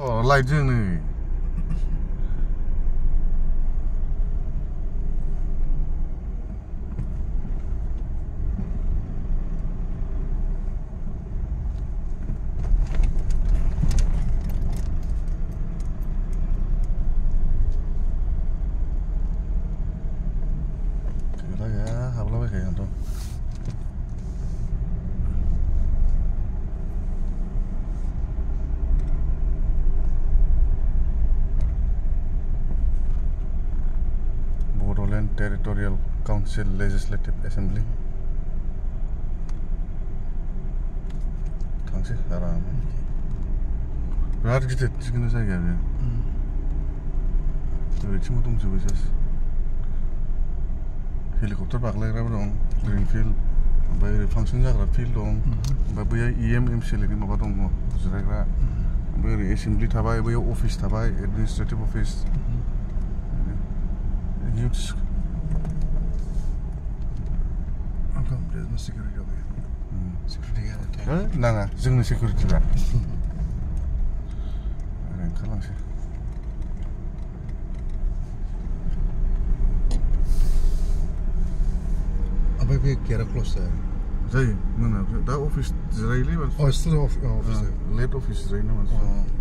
Oh, light जों नै Bodoland Territorial Council Legislative Assembly. Tangsih aram. Biराद गिदिर जिखुनु जायगाया बे. ओरैथिंबो दंजोबो जास्ट. हेलिकप्टार बाग्लायग्राबो दं, ग्रीनफील्ड, ओमफ्राय ओरै फांसन जाग्रा फिल्ड दं, ओमफ्राय बैहाय EM/MCL नि माबा दङ जिरायग्रा, ओमफ्राय ओरै एसेम्बलि थाबाय, बैयाव अफिस थाबाय, administrative office. Huge. Welcome, there's no security over here. Security guard at the Nanga, जोंनो security दा. ओरै ओंखारलांसै. ओमफ्राय बे गेटआ क्ल'ज जायो? जायो, मोना दा अफिस जिरायोलै मानसिफ्रा. Oh, it's still office there. Late office जिरायोना मानसिफ्रा.